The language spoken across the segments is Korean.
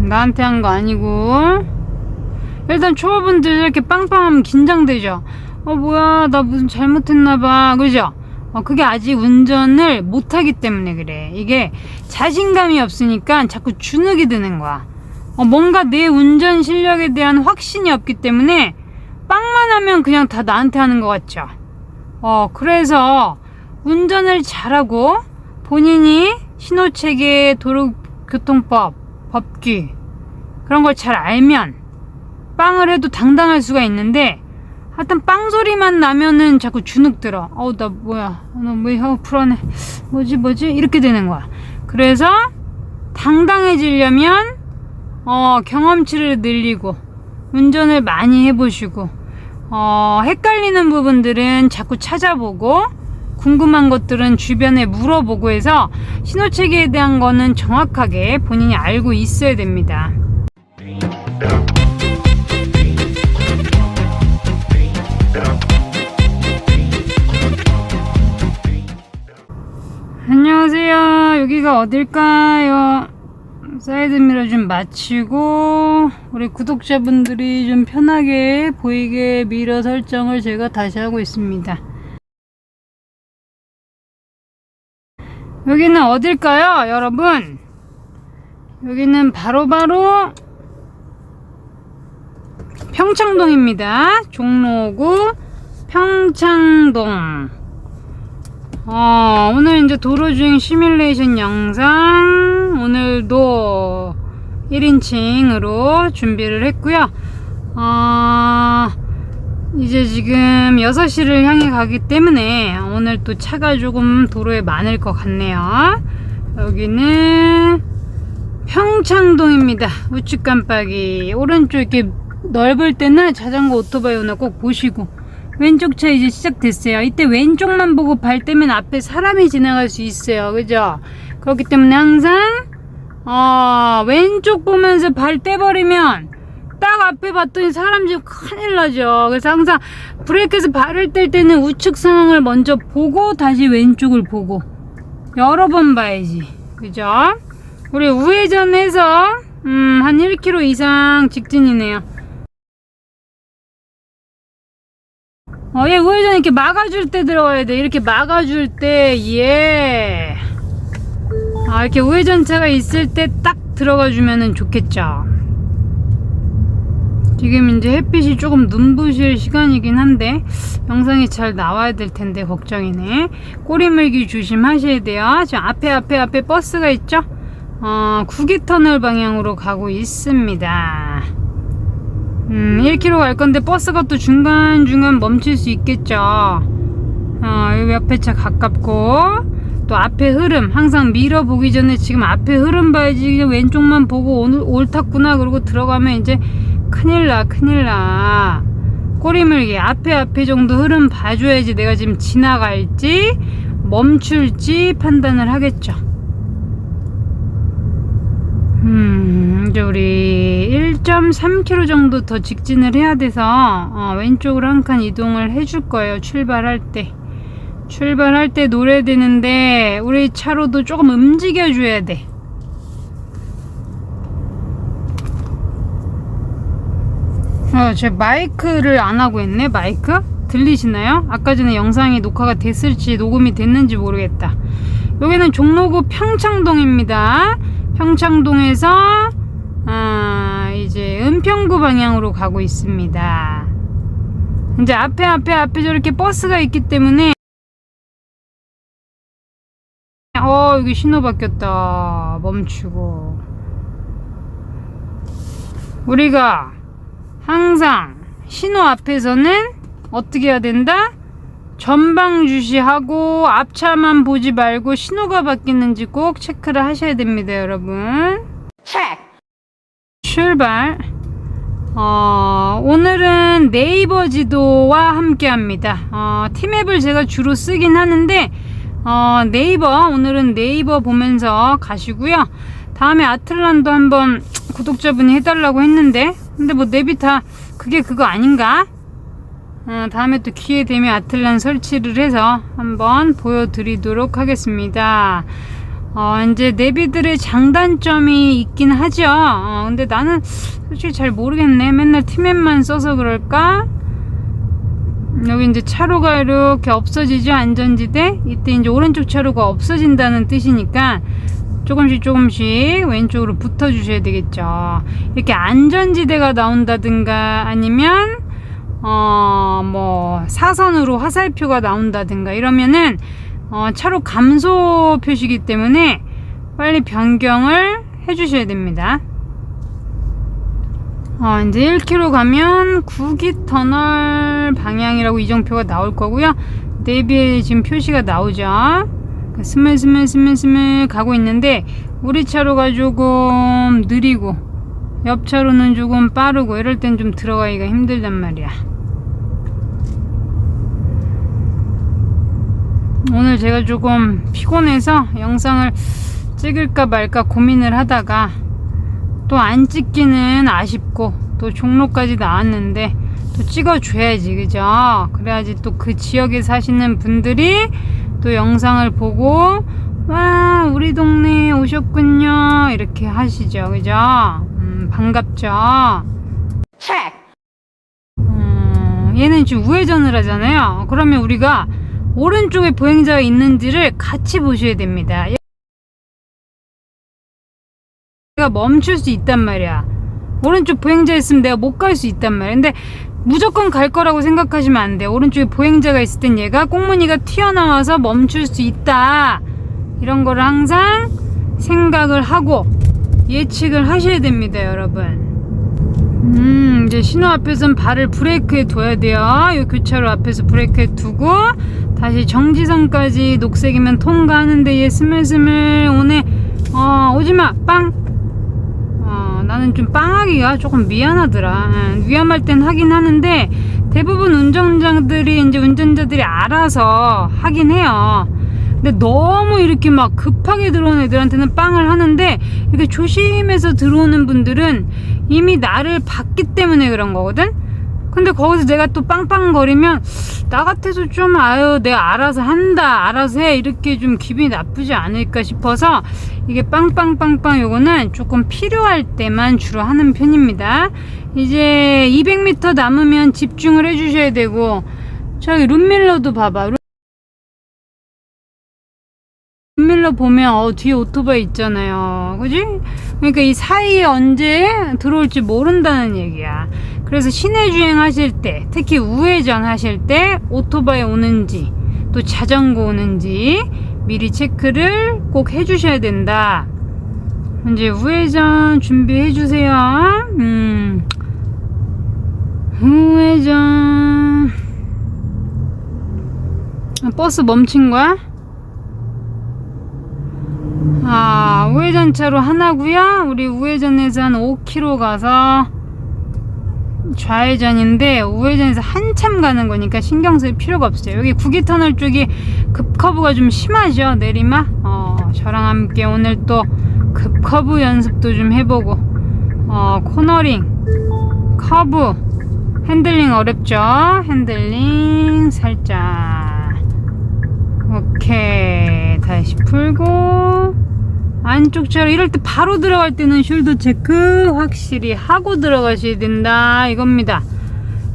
나한테 한 거 아니고. 일단 초보분들 이렇게 빵빵하면 긴장되죠. 뭐야, 나 무슨 잘못했나봐, 그죠? 그게 아직 운전을 못하기 때문에 그래. 이게 자신감이 없으니까 자꾸 주눅이 드는 거야. 뭔가 내 운전 실력에 대한 확신이 없기 때문에 빵만 하면 그냥 다 나한테 하는 것 같죠. 그래서 운전을 잘하고 본인이 신호체계, 도로교통법, 법규 그런 걸 잘 알면 빵을 해도 당당할 수가 있는데, 하여튼 빵 소리만 나면은 자꾸 주눅 들어. 나 뭐야, 나 뭐 불안해, 뭐지 이렇게 되는 거야. 그래서 당당해지려면 경험치를 늘리고 운전을 많이 해보시고, 헷갈리는 부분들은 자꾸 찾아보고, 궁금한 것들은 주변에 물어보고 해서 신호체계에 대한 거는 정확하게 본인이 알고 있어야 됩니다. 안녕하세요. 여기가 어딜까요? 사이드미러 좀 마치고 우리 구독자분들이 좀 편하게 보이게 미러 설정을 제가 다시 하고 있습니다. 여기는 어딜까요, 여러분? 여기는 바로 평창동입니다. 종로구 평창동. 오늘 이제 도로주행 시뮬레이션 영상, 오늘도 1인칭으로 준비를 했고요. 이제 지금 6시를 향해 가기 때문에 오늘 또 차가 조금 도로에 많을 것 같네요. 여기는 평창동입니다. 우측 깜빡이. 오른쪽 이렇게 넓을 때는 자전거, 오토바이 오나 꼭 보시고. 왼쪽 차 이제 시작됐어요. 이때 왼쪽만 보고 발 떼면 앞에 사람이 지나갈 수 있어요. 그죠? 그렇기 때문에 항상 왼쪽 보면서 발 떼버리면 딱 앞에 봤더니 사람 지금 큰일 나죠. 그래서 항상 브레이크에서 발을 뗄 때는 우측 상황을 먼저 보고 다시 왼쪽을 보고 여러 번 봐야지. 그죠? 우리 우회전해서 한 1km 이상 직진이네요. 얘 우회전 이렇게 막아줄 때 들어가야 돼. 이렇게 막아줄 때, 이렇게 우회전차가 있을 때 딱 들어가주면은 좋겠죠. 지금 이제 햇빛이 조금 눈부실 시간이긴 한데, 영상이 잘 나와야 될 텐데, 걱정이네. 꼬리물기 조심하셔야 돼요. 지금 앞에 버스가 있죠? 9기터널 방향으로 가고 있습니다. 1km 갈 건데 버스가 또 중간중간 멈출 수 있겠죠. 여기 옆에 차 가깝고, 또 앞에 흐름, 항상 미러 보기 전에 지금 앞에 흐름 봐야지. 그냥 왼쪽만 보고 오늘 옳았구나 그러고 들어가면 이제 큰일 나. 꼬리물기, 앞에 정도 흐름 봐줘야지 내가 지금 지나갈지 멈출지 판단을 하겠죠. 이제 우리 1.3km 정도 더 직진을 해야 돼서 왼쪽으로 한 칸 이동을 해줄 거예요. 출발할 때 노려야 되는데 우리 차로도 조금 움직여 줘야 돼. 제 마이크를 안 하고 있네. 마이크? 들리시나요? 아까 전에 영상이 녹화가 됐을지 녹음이 됐는지 모르겠다. 여기는 종로구 평창동입니다. 평창동에서 이제 은평구 방향으로 가고 있습니다. 이제 앞에 저렇게 버스가 있기 때문에 여기 신호 바뀌었다. 멈추고. 우리가 항상 신호 앞에서는 어떻게 해야 된다? 전방 주시하고 앞차만 보지 말고 신호가 바뀌는지 꼭 체크를 하셔야 됩니다, 여러분. 출발. 오늘은 네이버 지도와 함께 합니다. 티맵을 제가 주로 쓰긴 하는데 오늘은 네이버 보면서 가시고요. 다음에 아틀란도 한번 구독자분이 해달라고 했는데, 근데 뭐 내비 다 그거 아닌가? 다음에 또 기회 되면 아틀란 설치를 해서 한번 보여드리도록 하겠습니다. 이제 내비들의 장단점이 있긴 하죠. 근데 나는 솔직히 잘 모르겠네. 맨날 티맵만 써서 그럴까? 여기 이제 차로가 이렇게 없어지죠. 안전지대. 이때 이제 오른쪽 차로가 없어진다는 뜻이니까 조금씩 왼쪽으로 붙어 주셔야 되겠죠. 이렇게 안전지대가 나온다든가 아니면 뭐 사선으로 화살표가 나온다든가 이러면은 차로 감소 표시이기 때문에 빨리 변경을 해 주셔야 됩니다. 이제 1km 가면 구기터널 방향이라고 이정표가 나올 거고요. 내비에 지금 표시가 나오죠. 스물스물 가고 있는데 우리 차로가 조금 느리고 옆 차로는 조금 빠르고 이럴 땐 좀 들어가기가 힘들단 말이야. 오늘 제가 조금 피곤해서 영상을 찍을까 말까 고민을 하다가 또 안 찍기는 아쉽고 또 종로까지 나왔는데 또 찍어줘야지, 그죠? 그래야지 또 그 지역에 사시는 분들이 또 영상을 보고 와 우리 동네에 오셨군요 이렇게 하시죠, 그죠? 반갑죠? 얘는 지금 우회전을 하잖아요. 그러면 우리가 오른쪽에 보행자가 있는지를 같이 보셔야 됩니다. 내가 멈출 수 있단 말이야. 오른쪽 보행자 있으면 내가 못 갈 수 있단 말이야. 근데 무조건 갈 거라고 생각하시면 안 돼. 오른쪽에 보행자가 있을 땐 얘가 꽁무니가 튀어나와서 멈출 수 있다, 이런 거를 항상 생각을 하고 예측을 하셔야 됩니다, 여러분. 이제 신호 앞에선 발을 브레이크에 둬야 돼요. 이 교차로 앞에서 브레이크에 두고 다시 정지선까지 녹색이면 통과하는데 얘 스물스물 오네. 오지마 빵. 나는 좀 빵하기가 조금 미안하더라. 위험할 땐 하긴 하는데 대부분 운전자들이 알아서 하긴 해요. 근데 너무 이렇게 막 급하게 들어오는 애들한테는 빵을 하는데 이렇게 조심해서 들어오는 분들은 이미 나를 봤기 때문에 그런 거거든. 근데 거기서 내가 또 빵빵거리면 나 같아서 좀 내가 알아서 한다, 알아서 해, 이렇게 좀 기분이 나쁘지 않을까 싶어서 이게 빵빵빵빵 요거는 조금 필요할 때만 주로 하는 편입니다. 이제 200m 남으면 집중을 해주셔야 되고, 저기 룸밀러도 봐봐. 룸밀러 보면 뒤에 오토바이 있잖아요, 그지? 그러니까 이 사이에 언제 들어올지 모른다는 얘기야. 그래서 시내 주행 하실 때, 특히 우회전 하실 때 오토바이 오는지 또 자전거 오는지 미리 체크를 꼭 해주셔야 된다. 이제 우회전 준비해 주세요. 우회전. 버스 멈춘 거야? 우회전차로 하나고요. 우리 우회전에서 한 5km 가서 좌회전인데 우회전에서 한참 가는 거니까 신경 쓸 필요가 없어요. 여기 구기터널 쪽이 급커브가 좀 심하죠, 내리막. 저랑 함께 오늘 또 급커브 연습도 좀 해보고, 코너링, 커브, 핸들링 어렵죠? 핸들링 살짝. 오케이, 다시 풀고 안쪽 차로. 이럴 때 바로 들어갈 때는 숄더 체크 확실히 하고 들어가셔야 된다, 이겁니다.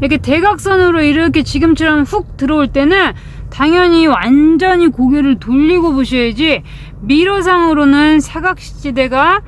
이렇게 대각선으로 이렇게 지금처럼 훅 들어올 때는 당연히 완전히 고개를 돌리고 보셔야지. 미러상으로는 사각지대가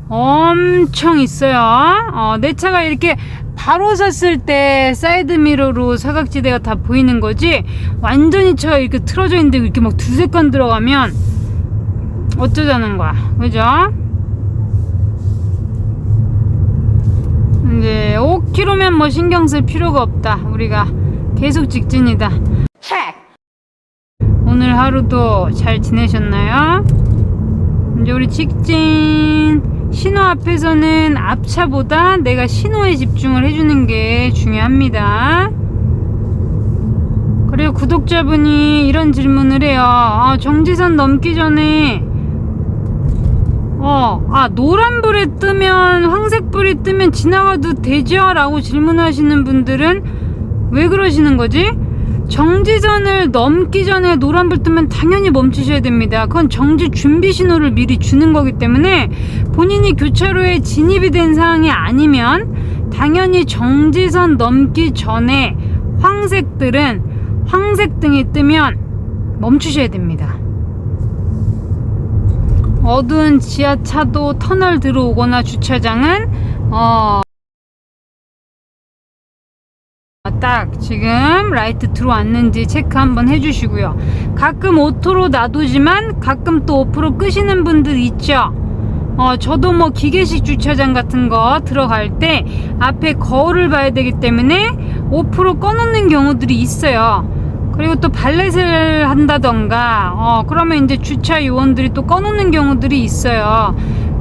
엄청 있어요. 내 차가 이렇게 바로 섰을 때 사이드 미러로 사각지대가 다 보이는 거지, 완전히 차가 이렇게 틀어져 있는데 이렇게 막 두세 칸 들어가면 어쩌자는 거야, 그죠? 이제 5km면 뭐 신경 쓸 필요가 없다. 우리가 계속 직진이다. 오늘 하루도 잘 지내셨나요? 이제 우리 직진. 신호 앞에서는 앞차보다 내가 신호에 집중을 해주는 게 중요합니다. 그리고 구독자분이 이런 질문을 해요. 정지선 넘기 전에 노란불에 뜨면, 황색불이 뜨면 지나가도 되죠? 라고 질문하시는 분들은 왜 그러시는 거지? 정지선을 넘기 전에 노란불 뜨면 당연히 멈추셔야 됩니다. 그건 정지 준비 신호를 미리 주는 거기 때문에 본인이 교차로에 진입이 된 상황이 아니면 당연히 정지선 넘기 전에 황색등이 뜨면 멈추셔야 됩니다. 어두운 지하차도 터널 들어오거나 주차장은 딱 지금 라이트 들어왔는지 체크 한번 해주시고요. 가끔 오토로 놔두지만 가끔 또 오프로 끄시는 분들 있죠. 저도 뭐 기계식 주차장 같은 거 들어갈 때 앞에 거울을 봐야 되기 때문에 오프로 꺼놓는 경우들이 있어요. 그리고 또 발렛을 한다던가 그러면 이제 주차 요원들이 또 꺼놓는 경우들이 있어요.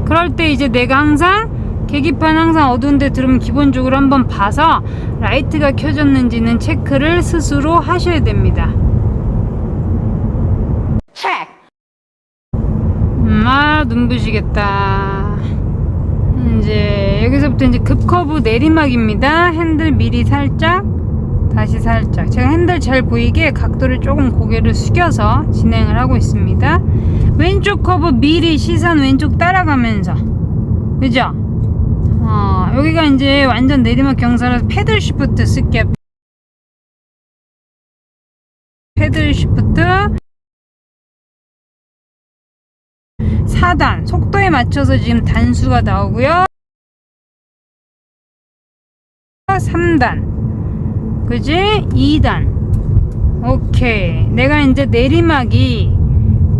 그럴 때 이제 내가 항상 계기판 항상 어두운 데 들으면 기본적으로 한번 봐서 라이트가 켜졌는지는 체크를 스스로 하셔야 됩니다. 눈부시겠다. 이제 여기서부터 이제 급커브 내리막입니다. 핸들 미리 살짝, 다시 살짝. 제가 핸들 잘 보이게 각도를 조금 고개를 숙여서 진행을 하고 있습니다. 왼쪽 커브 미리 시선 왼쪽 따라가면서, 그죠? 여기가 이제 완전 내리막 경사라서 패들 시프트 쓸게요. 패들 시프트 4단 속도에 맞춰서 지금 단수가 나오고요. 3단 그지? 2단 오케이. 내가 이제 내리막이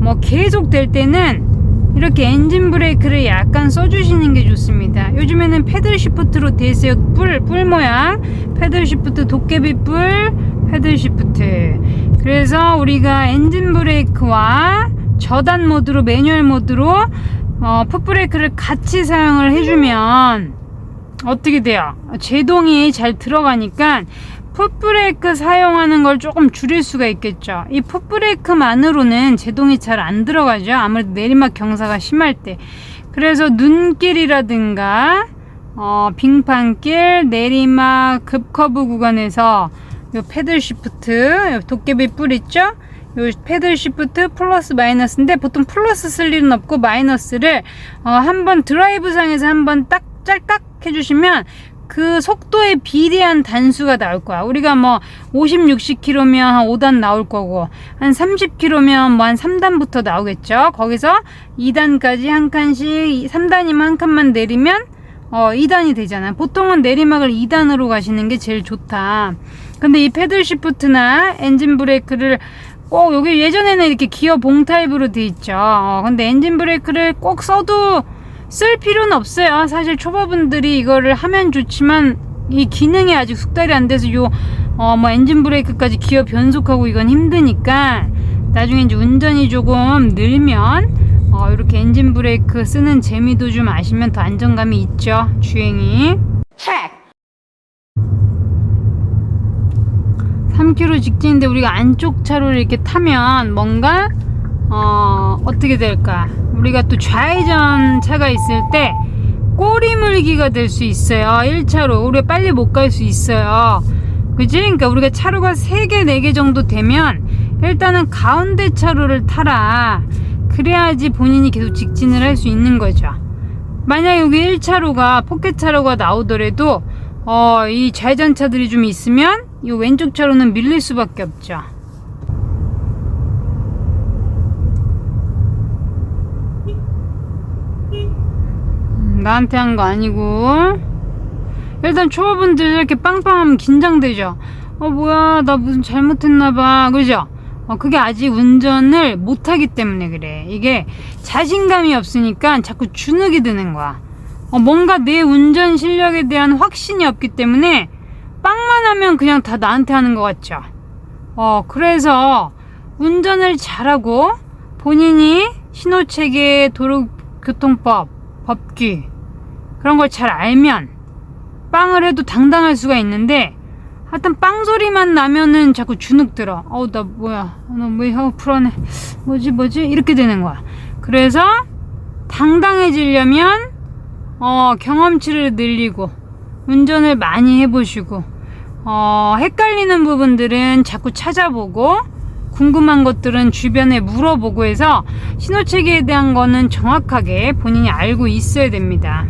뭐 계속 될 때는 이렇게 엔진 브레이크를 약간 써주시는 게 좋습니다. 요즘에는 패들 시프트로 돼 있어요. 뿔 모양 패들 시프트, 도깨비 뿔 패들 시프트. 그래서 우리가 엔진 브레이크와 저단 모드로, 매뉴얼 모드로 풋브레이크를 같이 사용을 해주면 어떻게 돼요? 제동이 잘 들어가니까 풋브레이크 사용하는 걸 조금 줄일 수가 있겠죠. 이 풋브레이크만으로는 제동이 잘 안 들어가죠. 아무래도 내리막 경사가 심할 때. 그래서 눈길이라든가 빙판길, 내리막, 급커브 구간에서 요 패들 시프트, 요 도깨비 뿔 있죠? 요 패들 시프트 플러스 마이너스인데 보통 플러스 쓸 일은 없고 마이너스를 한번 드라이브상에서 한번 딱 짤깍 해주시면 그 속도에 비례한 단수가 나올 거야. 우리가 뭐 50, 60km면 한 5단 나올 거고 한 30km면 뭐 한 3단부터 나오겠죠. 거기서 2단까지 한 칸씩, 3단이면 한 칸만 내리면 2단이 되잖아. 보통은 내리막을 2단으로 가시는 게 제일 좋다. 근데 이 패들 시프트나 엔진 브레이크를 꼭 여기 예전에는 이렇게 기어 봉 타입으로 돼 있죠. 근데 엔진 브레이크를 꼭 써도 쓸 필요는 없어요. 사실 초보분들이 이거를 하면 좋지만 이 기능이 아직 숙달이 안 돼서 뭐 엔진 브레이크까지 기어 변속하고 이건 힘드니까 나중에 이제 운전이 조금 늘면 이렇게 엔진 브레이크 쓰는 재미도 좀 아시면 더 안정감이 있죠. 주행이. 3km 직진인데 우리가 안쪽 차로를 이렇게 타면 뭔가 어떻게 될까? 우리가 또 좌회전 차가 있을 때 꼬리물기가 될 수 있어요. 1차로 우리가 빨리 못 갈 수 있어요. 그치? 그러니까 우리가 차로가 3개 4개 정도 되면 일단은 가운데 차로를 타라. 그래야지 본인이 계속 직진을 할 수 있는 거죠. 만약 여기 1차로가 포켓차로가 나오더라도 이 좌회전 차들이 좀 있으면 이 왼쪽 차로는 밀릴 수밖에 없죠. 나한테 한 거 아니고. 일단 초보분들 이렇게 빵빵하면 긴장되죠. 뭐야 나 무슨 잘못했나봐, 그죠? 그게 아직 운전을 못하기 때문에 그래. 이게 자신감이 없으니까 자꾸 주눅이 드는 거야. 뭔가 내 운전 실력에 대한 확신이 없기 때문에 빵만 하면 그냥 다 나한테 하는 것 같죠. 그래서 운전을 잘하고 본인이 신호체계, 도로교통법, 법규 그런 걸 잘 알면 빵을 해도 당당할 수가 있는데 하여튼 빵 소리만 나면은 자꾸 주눅 들어. 나 뭐야, 나 뭐 불안해, 뭐지 이렇게 되는 거야. 그래서 당당해지려면 경험치를 늘리고 운전을 많이 해보시고 헷갈리는 부분들은 자꾸 찾아보고 궁금한 것들은 주변에 물어보고 해서 신호체계에 대한 거는 정확하게 본인이 알고 있어야 됩니다.